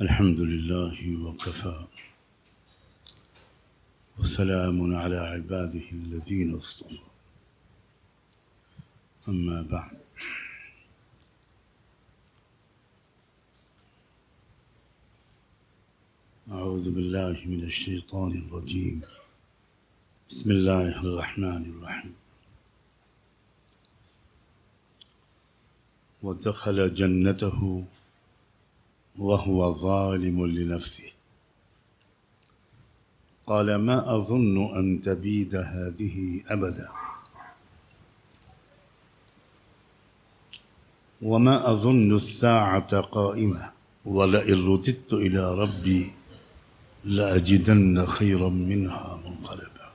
الحمد لله وكفى وسلام على عباده الذين اصطفى أما بعد أعوذ بالله من الشيطان الرجيم بسم الله الرحمن الرحيم ودخل جنته وهو ظالم لنفسه قال ما أظن أن تبيد هذه أبدا وما أظن الساعة قائمة ولئن رددت إلى ربي لأجدن خيرا منها منقلبا۔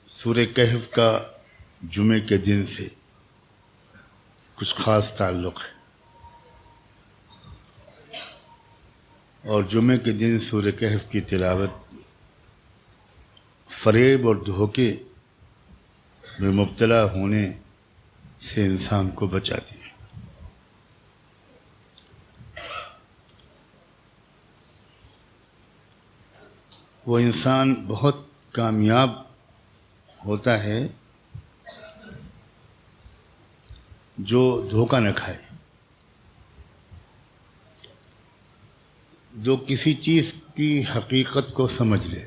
سورہ کہف کا جمعے کے دن سے کچھ خاص تعلق ہے، اور جمعے کے دن سورہ کہف کی تلاوت فریب اور دھوکے میں مبتلا ہونے سے انسان کو بچاتی ہے۔ وہ انسان بہت کامیاب ہوتا ہے جو دھوکہ نہ کھائے، جو کسی چیز کی حقیقت کو سمجھ لے،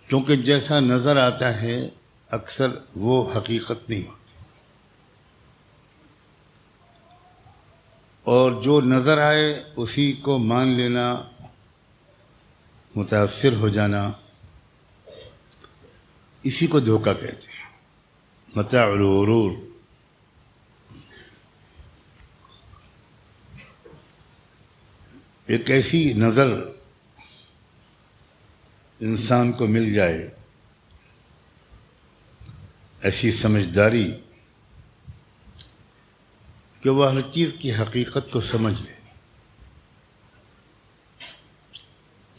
کیونکہ جیسا نظر آتا ہے اکثر وہ حقیقت نہیں ہوتی، اور جو نظر آئے اسی کو مان لینا، متاثر ہو جانا، اسی کو دھوکہ کہتے ہیں، متاع الغرور۔ ایک ایسی نظر انسان کو مل جائے، ایسی سمجھداری کہ وہ ہر چیز کی حقیقت کو سمجھ لے،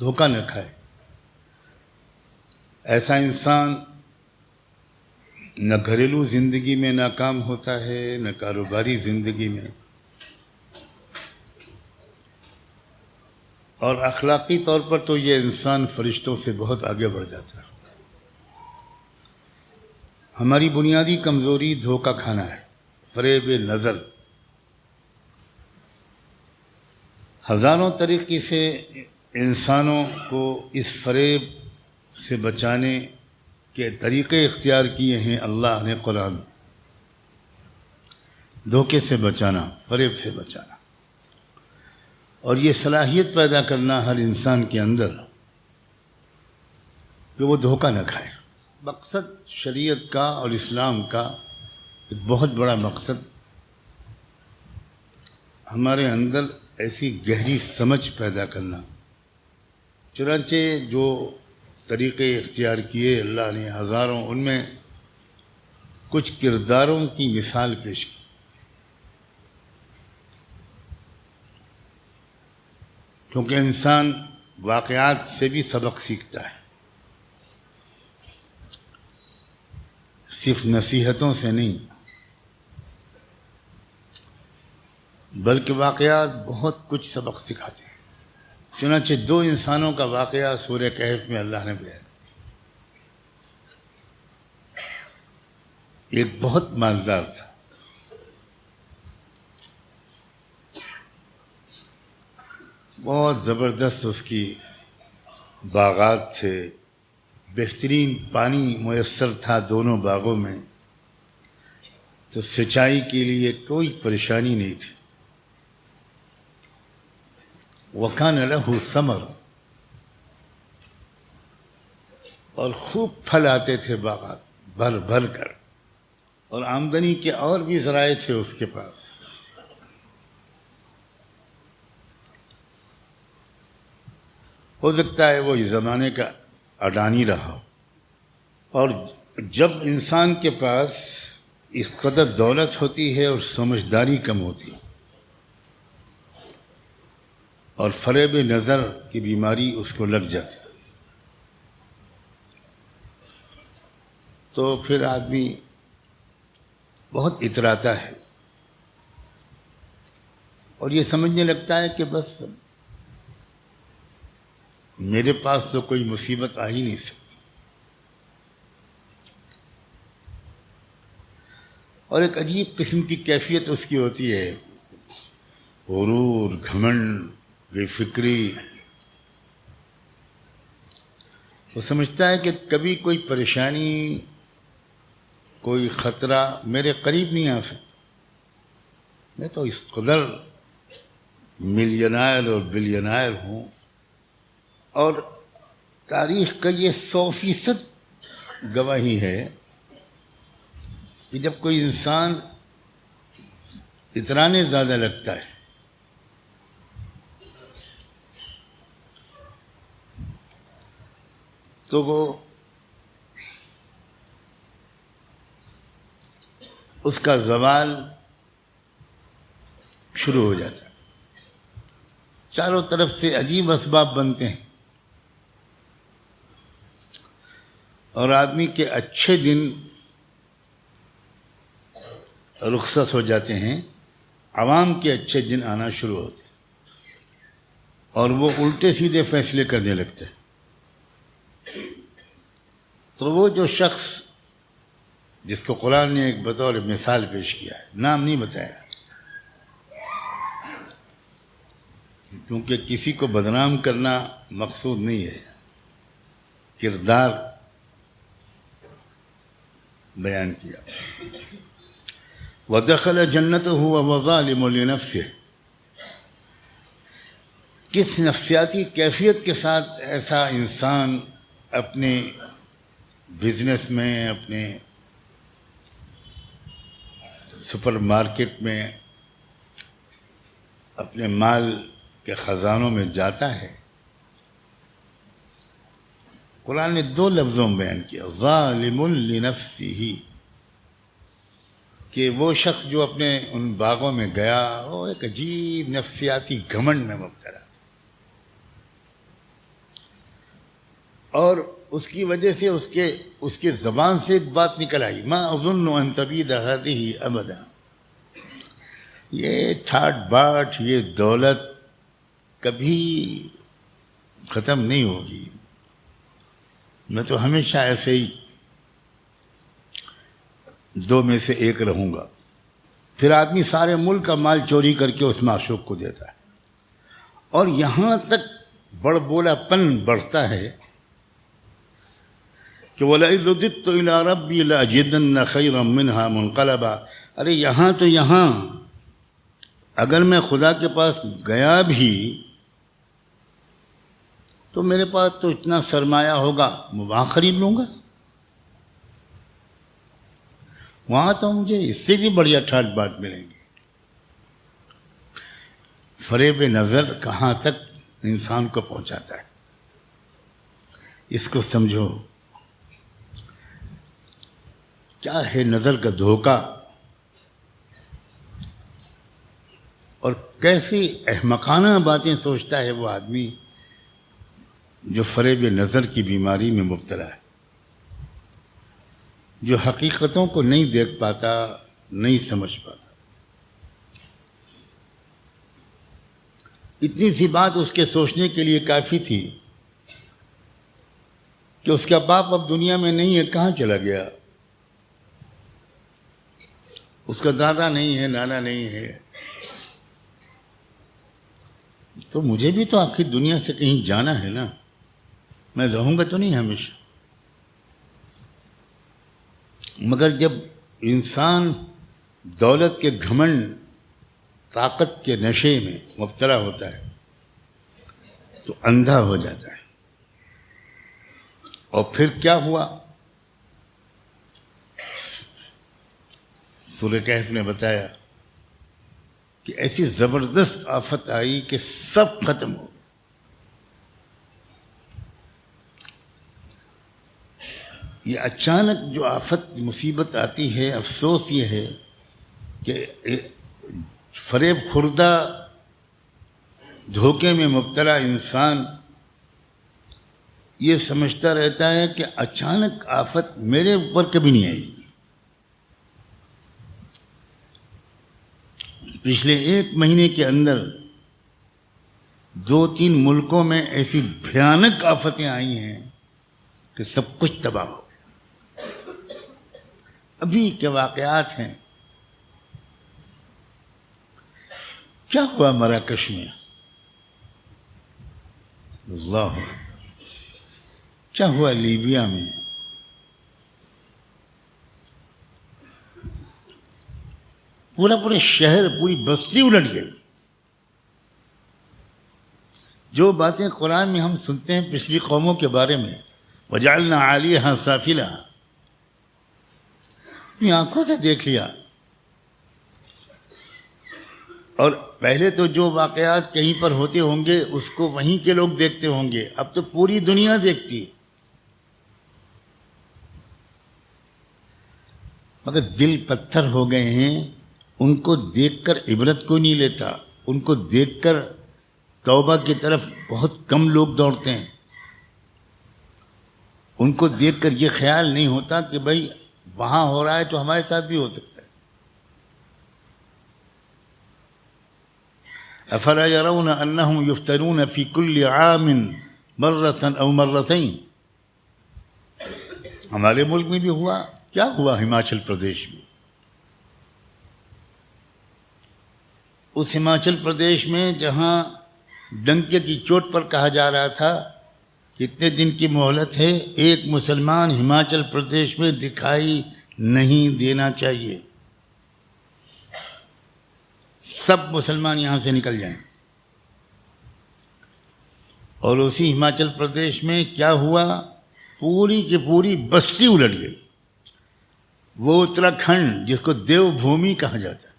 دھوکہ نہ کھائے۔ ایسا انسان نہ گھریلو زندگی میں ناکام ہوتا ہے، نہ کاروباری زندگی میں، اور اخلاقی طور پر تو یہ انسان فرشتوں سے بہت آگے بڑھ جاتا ہے۔ ہماری بنیادی کمزوری دھوکہ کھانا ہے، فریب نظر۔ ہزاروں طریقے سے انسانوں کو اس فریب سے بچانے کے طریقے اختیار کیے ہیں اللہ نے قرآن میں۔ دھوکے سے بچانا، فریب سے بچانا، اور یہ صلاحیت پیدا کرنا ہر انسان کے اندر کہ وہ دھوکہ نہ کھائے۔ مقصد شریعت کا اور اسلام کا ایک بہت بڑا مقصد ہمارے اندر ایسی گہری سمجھ پیدا کرنا۔ چنانچہ جو طریقے اختیار کیے اللہ نے ہزاروں، ان میں کچھ کرداروں کی مثال پیش کی۔ کیونکہ انسان واقعات سے بھی سبق سیکھتا ہے، صرف نصیحتوں سے نہیں، بلکہ واقعات بہت کچھ سبق سکھاتے ہیں۔ چنانچہ دو انسانوں کا واقعہ سورہ کہف میں اللہ نے بیان۔ ایک بہت مالدار تھا، بہت زبردست اس کی باغات تھے، بہترین پانی میسر تھا دونوں باغوں میں، تو سینچائی کے لیے کوئی پریشانی نہیں تھی۔ وَكَانَ لَهُ ثَمَرٌ، اور خوب پھل آتے تھے باغات بھر بھر کر، اور آمدنی کے اور بھی ذرائع تھے اس کے پاس۔ ہو سکتا ہے وہ اس زمانے کا اڈانی رہا ہو، اور جب انسان کے پاس اس قدر دولت ہوتی ہے اور سمجھداری کم ہوتی ہے، اور فریب نظر کی بیماری اس کو لگ جاتی، تو پھر آدمی بہت اتراتا ہے اور یہ سمجھنے لگتا ہے کہ بس میرے پاس تو کوئی مصیبت آ ہی نہیں سکتی. اور ایک عجیب قسم کی کیفیت اس کی ہوتی ہے، غرور، گھمنڈ، بے فکری. وہ سمجھتا ہے کہ کبھی کوئی پریشانی، کوئی خطرہ میرے قریب نہیں آ سکتا. میں تو اس قدر ملینائر اور بلینائر ہوں. اور تاریخ کا یہ 100% گواہی ہے کہ جب کوئی انسان اترانے زیادہ لگتا ہے تو وہ اس کا زوال شروع ہو جاتا ہے. چاروں طرف سے عجیب اسباب بنتے ہیں اور آدمی کے اچھے دن رخصت ہو جاتے ہیں، عوام کے اچھے دن آنا شروع ہوتے ہیں اور وہ الٹے سیدھے فیصلے کرنے لگتے ہیں. تو وہ جو شخص جس کو قرآن نے ایک بطور مثال پیش کیا ہے، نام نہیں بتایا کیونکہ کسی کو بدنام کرنا مقصود نہیں ہے، کردار بیان کیا. وَدَخَلَ جَنَّتَهُ وَهُوَ ظَالِمٌ لِنَفْسِهِ. کس نفسیاتی کیفیت کے ساتھ ایسا انسان اپنے بزنس میں، اپنے سپر مارکیٹ میں، اپنے مال کے خزانوں میں جاتا ہے. قرآن نے 2 لفظوں میں بیان کیا، ظالم لنفسہ، کہ وہ شخص جو اپنے ان باغوں میں گیا وہ ایک عجیب نفسیاتی گھمنڈ میں مبتلا اور اس کی وجہ سے اس کے زبان سے ایک بات نکل آئی، ما اظن ان تبید هذه ابدا. یہ ٹھاٹ باٹ، یہ دولت کبھی ختم نہیں ہوگی، میں تو ہمیشہ ایسے ہی 2 میں سے 1 رہوں گا. پھر آدمی سارے ملک کا مال چوری کر کے اس معشوق کو دیتا ہے اور یہاں تک بڑ بولا پن بڑھتا ہے کہ وَلَئِن رُدِدتُّ إِلَىٰ رَبِّي لَأَجِدَنَّ خَيْرًا مِّنْهَا مُنْقَلَبًا. ارے یہاں تو یہاں، اگر میں خدا کے پاس گیا بھی تو میرے پاس تو اتنا سرمایہ ہوگا میں وہاں خرید لوں گا، وہاں تو مجھے اس سے بھی بڑھیا ٹھاٹ باٹ ملیں گے. فریب نظر کہاں تک انسان کو پہنچاتا ہے، اس کو سمجھو. کیا ہے نظر کا دھوکہ اور کیسی احمقانہ باتیں سوچتا ہے وہ آدمی جو فریب نظر کی بیماری میں مبتلا ہے، جو حقیقتوں کو نہیں دیکھ پاتا، نہیں سمجھ پاتا. اتنی سی بات اس کے سوچنے کے لیے کافی تھی کہ اس کا باپ اب دنیا میں نہیں ہے، کہاں چلا گیا، اس کا دادا نہیں ہے، نانا نہیں ہے، تو مجھے بھی تو آخر دنیا سے کہیں جانا ہے نا، میں رہوں گا تو نہیں ہمیشہ. مگر جب انسان دولت کے گھمنڈ، طاقت کے نشے میں مبتلا ہوتا ہے تو اندھا ہو جاتا ہے. اور پھر کیا ہوا؟ سورہ کہف نے بتایا کہ ایسی زبردست آفت آئی کہ سب ختم ہو گیا. یہ اچانک جو آفت مصیبت آتی ہے، افسوس یہ ہے کہ فریب خوردہ دھوکے میں مبتلا انسان یہ سمجھتا رہتا ہے کہ اچانک آفت میرے اوپر کبھی نہیں آئی. پچھلے 1 مہینے کے اندر 2-3 ملکوں میں ایسی بھیانک آفتیں آئی ہیں کہ سب کچھ تباہ ہو گیا۔ ابھی کے واقعات ہیں۔ کیا ہوا مراکش میں؟ اللہ، کیا ہوا لیبیا میں؟ پورا شہر، پوری بستی الٹ گئی۔ جو باتیں قرآن میں ہم سنتے ہیں پچھلی قوموں کے بارے میں، وَجَعَلْنَا عَالِيَهَا سَافِلَهَا، اپنی آنکھوں سے دیکھ لیا۔ اور پہلے تو جو واقعات کہیں پر ہوتے ہوں گے اس کو وہیں کے لوگ دیکھتے ہوں گے، اب تو پوری دنیا دیکھتی ہے۔ مگر دل پتھر ہو گئے ہیں، ان کو دیکھ کر عبرت کوئی نہیں لیتا، ان کو دیکھ کر توبہ کی طرف بہت کم لوگ دوڑتے ہیں۔ ان کو دیکھ کر یہ خیال نہیں ہوتا کہ بھائی وہاں ہو رہا ہے تو ہمارے ساتھ بھی ہو سکتا ہے۔ افلا يرون انهم يفتنون في كل عام مرة او مرتين۔ ہمارے ملک میں بھی ہوا، کیا ہوا ہماچل پردیش میں؟ اس ہماچل پردیش میں جہاں ڈنکے کی چوٹ پر کہا جا رہا تھا اتنے دن کی مہلت ہے، ایک مسلمان ہماچل پردیش میں دکھائی نہیں دینا چاہیے، سب مسلمان یہاں سے نکل جائیں۔ اور اسی ہماچل پردیش میں کیا ہوا؟ پوری کی پوری بستی الٹ گئی۔ وہ اتراکھنڈ جس کو دیو بھومی کہا جاتا ہے،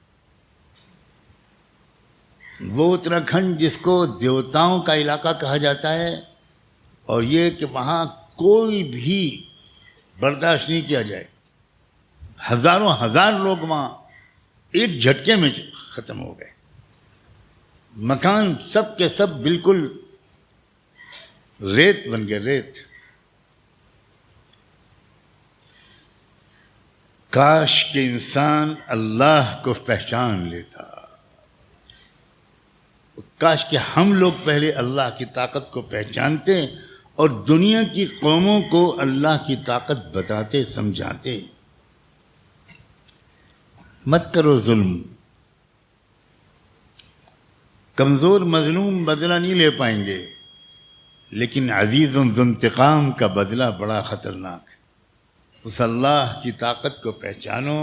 وہ اتراکھنڈ جس کو دیوتاؤں کا علاقہ کہا جاتا ہے، اور یہ کہ وہاں کوئی بھی برداشت نہیں کیا جائے، ہزاروں ہزار لوگ وہاں ایک جھٹکے میں ختم ہو گئے۔ مکان سب کے سب بالکل ریت بن گئے، ریت۔ کاش کہ انسان اللہ کو پہچان لیتا، کاش کہ ہم لوگ پہلے اللہ کی طاقت کو پہچانتے اور دنیا کی قوموں کو اللہ کی طاقت بتاتے، سمجھاتے۔ مت کرو ظلم، کمزور مظلوم بدلہ نہیں لے پائیں گے، لیکن عزیز ذو انتقام کا بدلہ بڑا خطرناک ہے۔ اس اللہ کی طاقت کو پہچانو،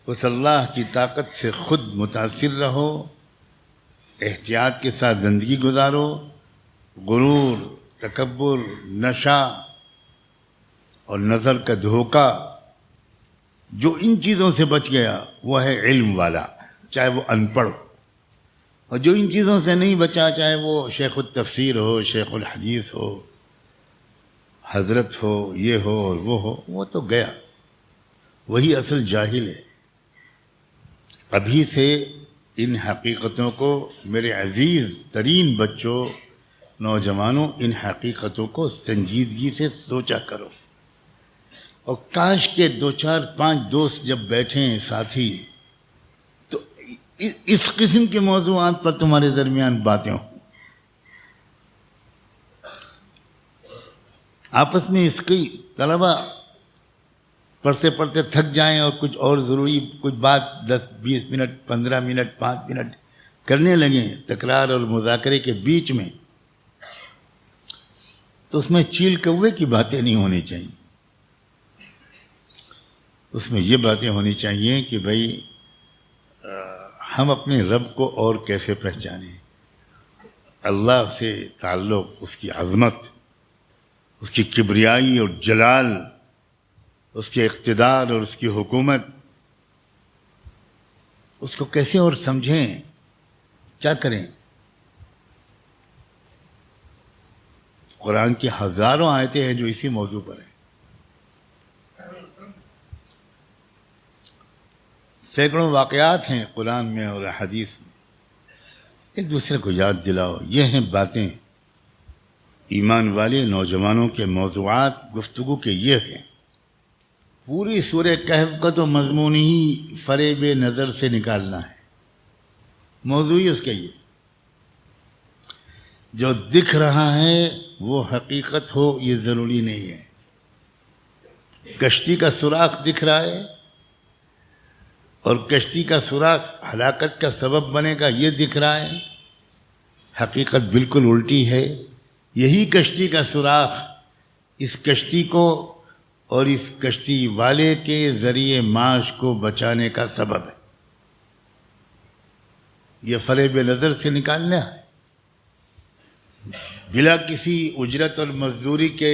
اس اللہ کی طاقت سے خود متاثر رہو، احتیاط کے ساتھ زندگی گزارو۔ غرور، تکبر، نشہ اور نظر کا دھوکہ، جو ان چیزوں سے بچ گیا وہ ہے علم والا، چاہے وہ ان پڑھ ہو، اور جو ان چیزوں سے نہیں بچا، چاہے وہ شیخ التفسیر ہو، شیخ الحدیث ہو، حضرت ہو، یہ ہو اور وہ ہو، وہ تو گیا، وہی اصل جاہل ہے۔ ابھی سے ان حقیقتوں کو، میرے عزیز ترین بچوں، نوجوانوں، ان حقیقتوں کو سنجیدگی سے سوچا کرو۔ اور کاش کے 2-4-5 دوست جب بیٹھیں ساتھی تو اس قسم کے موضوعات پر تمہارے درمیان باتیں ہوں، آپس میں اس کی طلبہ پڑھتے پڑھتے تھک جائیں اور کچھ اور ضروری کچھ بات 10-20 منٹ 15 منٹ 5 منٹ کرنے لگیں تکرار اور مذاکرے کے بیچ میں، تو اس میں چیل کوے کی باتیں نہیں ہونی چاہیے۔ اس میں یہ باتیں ہونی چاہیے کہ بھائی ہم اپنے رب کو اور کیسے پہچانیں، اللہ سے تعلق، اس کی عظمت، اس کی کبریائی اور جلال، اس کے اقتدار اور اس کی حکومت، اس کو کیسے اور سمجھیں، کیا کریں۔ قرآن کی ہزاروں آیتیں ہیں جو اسی موضوع پر ہیں، سینکڑوں واقعات ہیں قرآن میں اور حدیث میں، ایک دوسرے کو یاد دلاؤ۔ یہ ہیں باتیں ایمان والے نوجوانوں کے موضوعات گفتگو کے، یہ ہیں۔ پوری سورہ کہف کا تو مضمون ہی فریب نظر سے نکالنا ہے، موضوع ہی اس کا یہ، جو دکھ رہا ہے وہ حقیقت ہو یہ ضروری نہیں ہے۔ کشتی کا سوراخ دکھ رہا ہے اور کشتی کا سوراخ ہلاکت کا سبب بنے گا یہ دکھ رہا ہے، حقیقت بالکل الٹی ہے۔ یہی کشتی کا سوراخ اس کشتی کو اور اس کشتی والے کے ذریعے معاش کو بچانے کا سبب ہے۔ یہ فریب نظر سے نکالنا ہے، بلا کسی اجرت اور مزدوری کے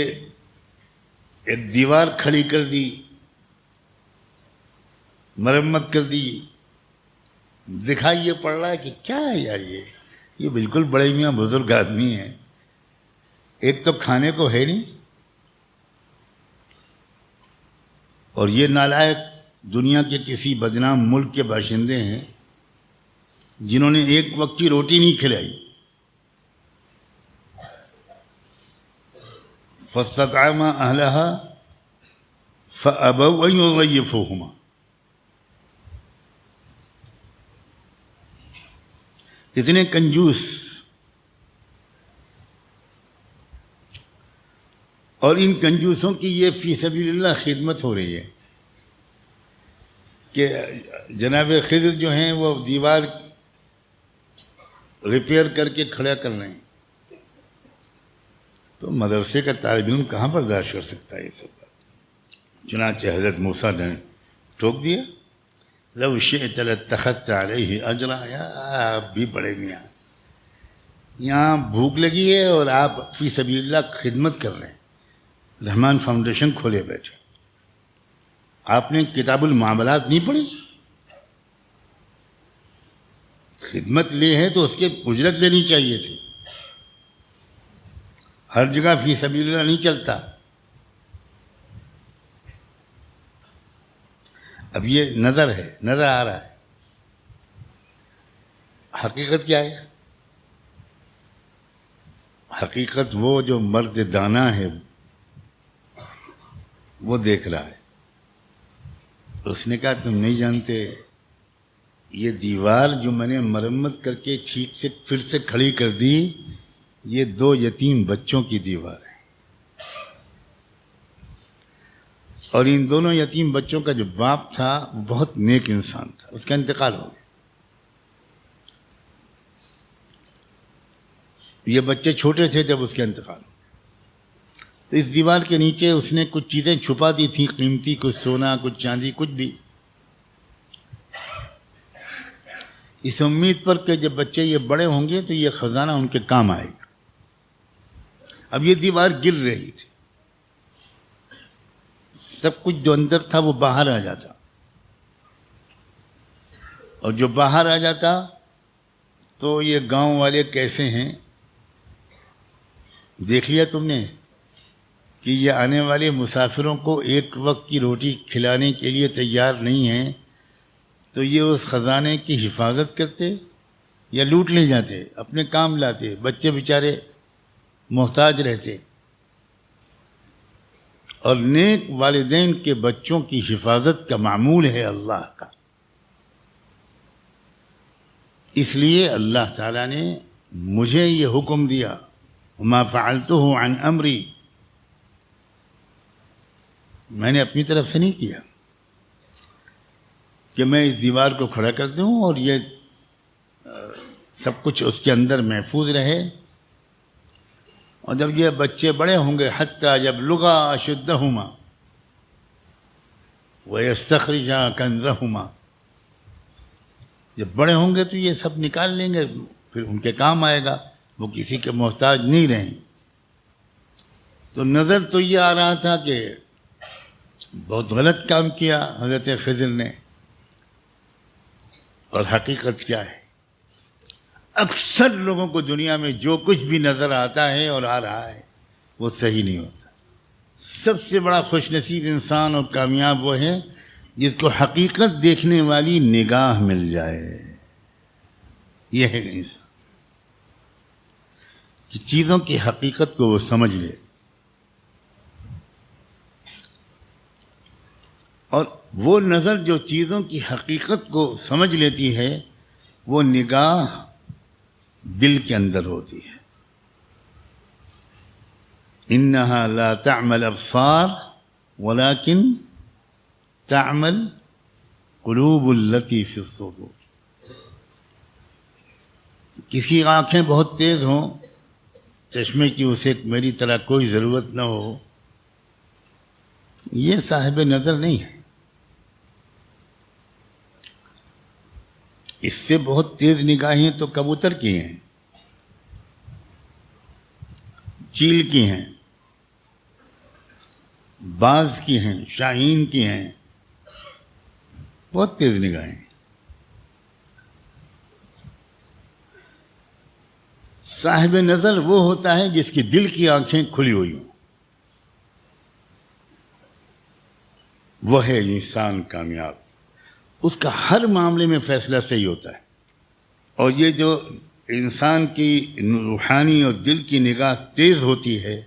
ایک دیوار کھڑی کر دی، مرمت کر دی، دکھائی یہ پڑ رہا ہے کہ کیا ہے یار یہ بالکل بڑے میاں بزرگ آدمی ہیں، ایک تو کھانے کو ہے نہیں، اور یہ نالائق دنیا کے کسی بدنام ملک کے باشندے ہیں جنہوں نے ایک وقت کی روٹی نہیں کھلائی۔ فاستطعما أهلها فأبوا أن يضيفوهما، اتنے کنجوس، اور ان کنجوسوں کی یہ فی سبیل اللہ خدمت ہو رہی ہے کہ جناب خضر جو ہیں وہ دیوار ریپیئر کر کے کھڑا کر رہے ہیں، تو مدرسے کا طالب علم کہاں برداشت کر سکتا ہے یہ سب بات؟ چنانچہ حضرت موسیٰ نے ٹوک دیا، لو شئت لاتخذت علیہ اجرا، یا آپ بھی بڑے میاں، یہاں بھوک لگی ہے اور آپ فی سبیل اللہ خدمت کر رہے ہیں، رحمان فاؤنڈیشن کھولے بیٹھے، آپ نے کتاب المعاملات نہیں پڑھی؟ خدمت لے ہے تو اس کے اجرت لینی چاہیے تھی، ہر جگہ فی سبیل اللہ نہیں چلتا۔ اب یہ نظر ہے، نظر آ رہا ہے، حقیقت کیا ہے؟ حقیقت وہ جو مرد دانا ہے وہ دیکھ رہا ہے۔ اس نے کہا تم نہیں جانتے، یہ دیوار جو میں نے مرمت کر کے ٹھیک سے پھر سے کھڑی کر دی، یہ 2 یتیم بچوں کی دیوار ہے، اور ان دونوں یتیم بچوں کا جو باپ تھا وہ بہت نیک انسان تھا، اس کا انتقال ہو گیا۔ یہ بچے چھوٹے تھے جب اس کا انتقال ہو، تو اس دیوار کے نیچے اس نے کچھ چیزیں چھپا دی تھیں قیمتی، کچھ سونا، کچھ چاندی، کچھ بھی، اس امید پر کہ جب بچے یہ بڑے ہوں گے تو یہ خزانہ ان کے کام آئے گا۔ اب یہ دیوار گر رہی تھی، سب کچھ جو اندر تھا وہ باہر آ جاتا، اور جو باہر آ جاتا تو یہ گاؤں والے کیسے ہیں، دیکھ لیا تم نے کہ یہ آنے والے مسافروں کو ایک وقت کی روٹی کھلانے کے لیے تیار نہیں ہیں، تو یہ اس خزانے کی حفاظت کرتے یا لوٹ لے جاتے، اپنے کام لاتے، بچے بیچارے محتاج رہتے۔ اور نیک والدین کے بچوں کی حفاظت کا معمول ہے اللہ کا، اس لیے اللہ تعالیٰ نے مجھے یہ حکم دیا، وما فعلته عن امری، میں نے اپنی طرف سے نہیں کیا کہ میں اس دیوار کو کھڑا کر دوں اور یہ سب کچھ اس کے اندر محفوظ رہے، اور جب یہ بچے بڑے ہوں گے حتیٰ یبلغا اشدہما ویستخرجا کنزہما، جب بڑے ہوں گے تو یہ سب نکال لیں گے، پھر ان کے کام آئے گا، وہ کسی کے محتاج نہیں رہیں۔ تو نظر تو یہ آ رہا تھا کہ بہت غلط کام کیا حضرت خضر نے، اور حقیقت کیا ہے؟ اکثر لوگوں کو دنیا میں جو کچھ بھی نظر آتا ہے اور آ رہا ہے وہ صحیح نہیں ہوتا۔ سب سے بڑا خوش نصیب انسان اور کامیاب وہ ہے جس کو حقیقت دیکھنے والی نگاہ مل جائے، یہ ہے انسان کہ چیزوں کی حقیقت کو وہ سمجھ لے، اور وہ نظر جو چیزوں کی حقیقت کو سمجھ لیتی ہے وہ نگاہ دل کے اندر ہوتی ہے. انہا لا تعمل ابصار ولکن تعمل قلوب التی فی الصدور. کسی آنکھیں بہت تیز ہوں، چشمے کی اسے میری طرح کوئی ضرورت نہ ہو، یہ صاحب نظر نہیں ہے. اس سے بہت تیز نگاہیں تو کبوتر کی ہیں، چیل کی ہیں، باز کی ہیں، شاہین کی ہیں، بہت تیز نگاہیں. صاحب نظر وہ ہوتا ہے جس کی دل کی آنکھیں کھلی ہوئی ہوں، وہ ہے انسان کامیاب. اس کا ہر معاملے میں فیصلہ صحیح ہوتا ہے. اور یہ جو انسان کی روحانی اور دل کی نگاہ تیز ہوتی ہے،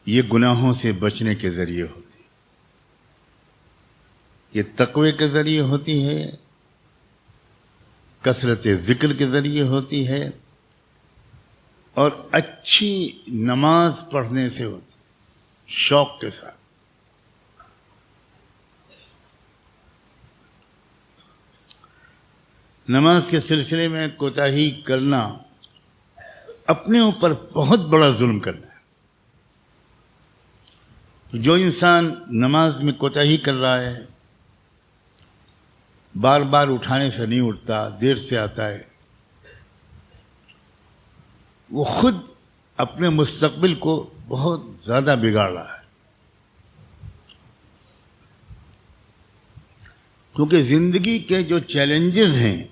یہ گناہوں سے بچنے کے ذریعے ہوتی ہے، یہ تقوی کے ذریعے ہوتی ہے، کثرت ذکر کے ذریعے ہوتی ہے، اور اچھی نماز پڑھنے سے ہوتی ہے، شوق کے ساتھ. نماز کے سلسلے میں کوتاہی کرنا اپنے اوپر بہت بڑا ظلم کرنا ہے. جو انسان نماز میں کوتاہی کر رہا ہے، بار بار اٹھانے سے نہیں اٹھتا، دیر سے آتا ہے، وہ خود اپنے مستقبل کو بہت زیادہ بگاڑ رہا ہے. کیونکہ زندگی کے جو چیلنجز ہیں،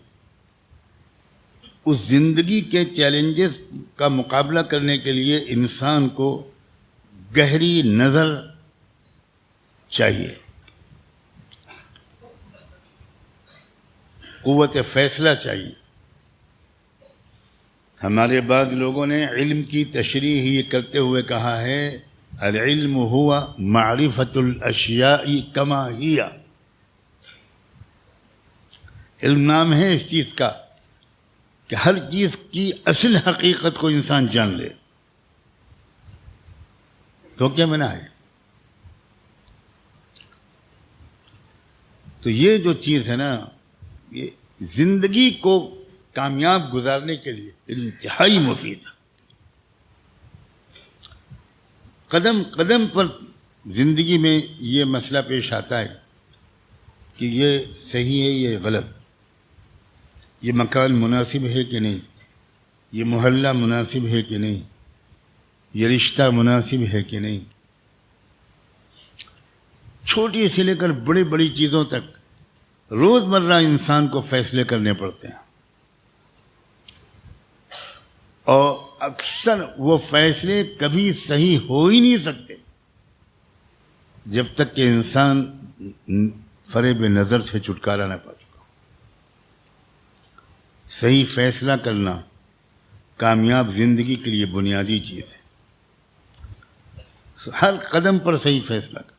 اس زندگی کے چیلنجز کا مقابلہ کرنے کے لیے انسان کو گہری نظر چاہیے، قوت فیصلہ چاہیے. ہمارے بعض لوگوں نے علم کی تشریح یہ کرتے ہوئے کہا ہے، العلم ہوا معرفت الاشیاء کما ہی. علم نام ہے اس چیز کا کہ ہر چیز کی اصل حقیقت کو انسان جان لے. تو کیا منع ہے؟ تو یہ جو چیز ہے نا، یہ زندگی کو کامیاب گزارنے کے لیے انتہائی مفید ہے. قدم قدم پر زندگی میں یہ مسئلہ پیش آتا ہے کہ یہ صحیح ہے، یہ غلط، یہ مکان مناسب ہے کہ نہیں، یہ محلہ مناسب ہے کہ نہیں، یہ رشتہ مناسب ہے کہ نہیں. چھوٹی سے لے کر بڑی بڑی چیزوں تک روزمرہ انسان کو فیصلے کرنے پڑتے ہیں، اور اکثر وہ فیصلے کبھی صحیح ہو ہی نہیں سکتے جب تک کہ انسان فریب نظر سے چھٹکارا نہ پا چکا. صحیح فیصلہ کرنا کامیاب زندگی کے لیے بنیادی چیز ہے. ہر قدم پر صحیح فیصلہ کر.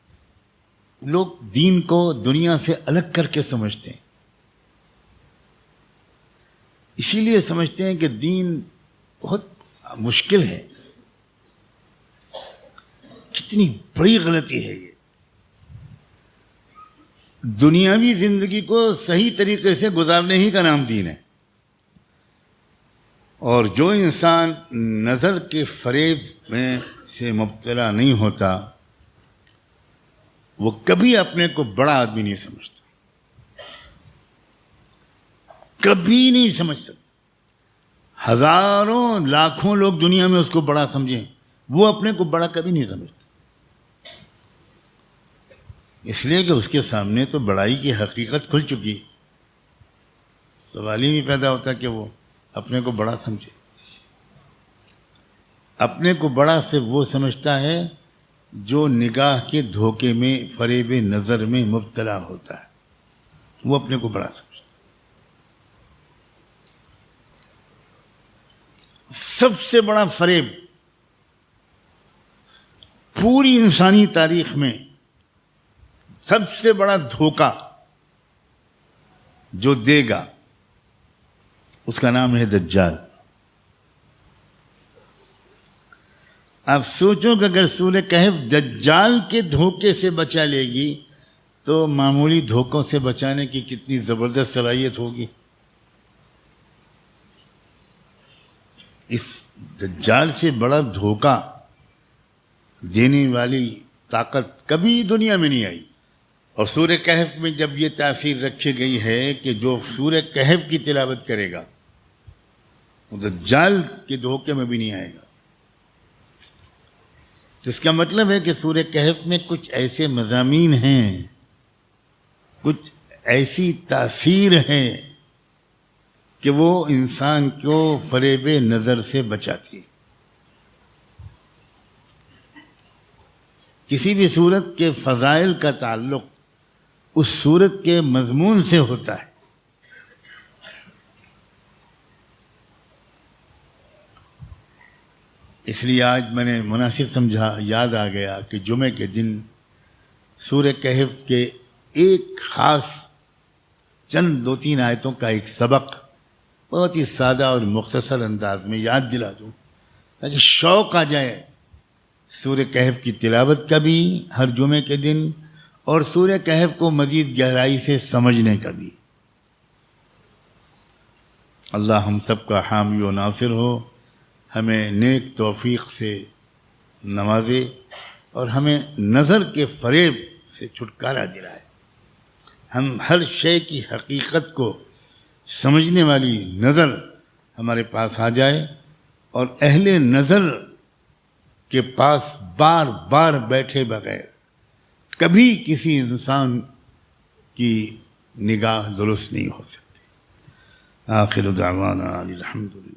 لوگ دین کو دنیا سے الگ کر کے سمجھتے ہیں، اسی لیے سمجھتے ہیں کہ دین بہت مشکل ہے. کتنی بڑی غلطی ہے یہ. دنیاوی زندگی کو صحیح طریقے سے گزارنے ہی کا نام دین ہے. اور جو انسان نظر کے فریب میں سے مبتلا نہیں ہوتا، وہ کبھی اپنے کو بڑا آدمی نہیں سمجھتا، کبھی نہیں سمجھ سکتا. ہزاروں لاکھوں لوگ دنیا میں اس کو بڑا سمجھیں، وہ اپنے کو بڑا کبھی نہیں سمجھتا، اس لیے کہ اس کے سامنے تو بڑائی کی حقیقت کھل چکی. سوال ہی نہیں پیدا ہوتا کہ وہ اپنے کو بڑا سمجھے. اپنے کو بڑا سے وہ سمجھتا ہے جو نگاہ کے دھوکے میں، فریب نظر میں مبتلا ہوتا ہے، وہ اپنے کو بڑا سمجھتا ہے. سب سے بڑا فریب پوری انسانی تاریخ میں، سب سے بڑا دھوکہ جو دے گا اس کا نام ہے دجال۔ آپ سوچو کہ اگر سورہ کہف دجال کے دھوکے سے بچا لے گی تو معمولی دھوکوں سے بچانے کی کتنی زبردست صلاحیت ہوگی۔ اس دجال سے بڑا دھوکہ دینے والی طاقت کبھی دنیا میں نہیں آئی۔ اور سورہ کہف میں جب یہ تاثیر رکھی گئی ہے کہ جو سورہ کہف کی تلاوت کرے گا وہ دجال کے دھوکے میں بھی نہیں آئے گا۔ تو اس کا مطلب ہے کہ سورہ کہف میں کچھ ایسے مضامین ہیں، کچھ ایسی تاثیر ہے کہ وہ انسان کو فریب نظر سے بچاتی ہے۔ کسی بھی صورت کے فضائل کا تعلق اس صورت کے مضمون سے ہوتا ہے۔ اس لیے آج میں نے مناسب سمجھا، یاد آ گیا کہ جمعے کے دن سورہ کہف کے ایک خاص چند 2-3 آیتوں کا ایک سبق بہت ہی سادہ اور مختصر انداز میں یاد دلا دوں تاکہ شوق آ جائے سورہ کہف کی تلاوت کا بھی ہر جمعے کے دن، اور سورہ کہف کو مزید گہرائی سے سمجھنے کا بھی۔ اللہ ہم سب کا حامی و ناصر ہو، ہمیں نیک توفیق سے نوازے اور ہمیں نظر کے فریب سے چھٹکارا دلائے۔ ہم ہر شے کی حقیقت کو سمجھنے والی نظر ہمارے پاس آ جائے، اور اہل نظر کے پاس بار بار بیٹھے بغیر کبھی کسی انسان کی نگاہ درست نہیں ہو سکتی۔ آخر دعوانا الحمدللہ۔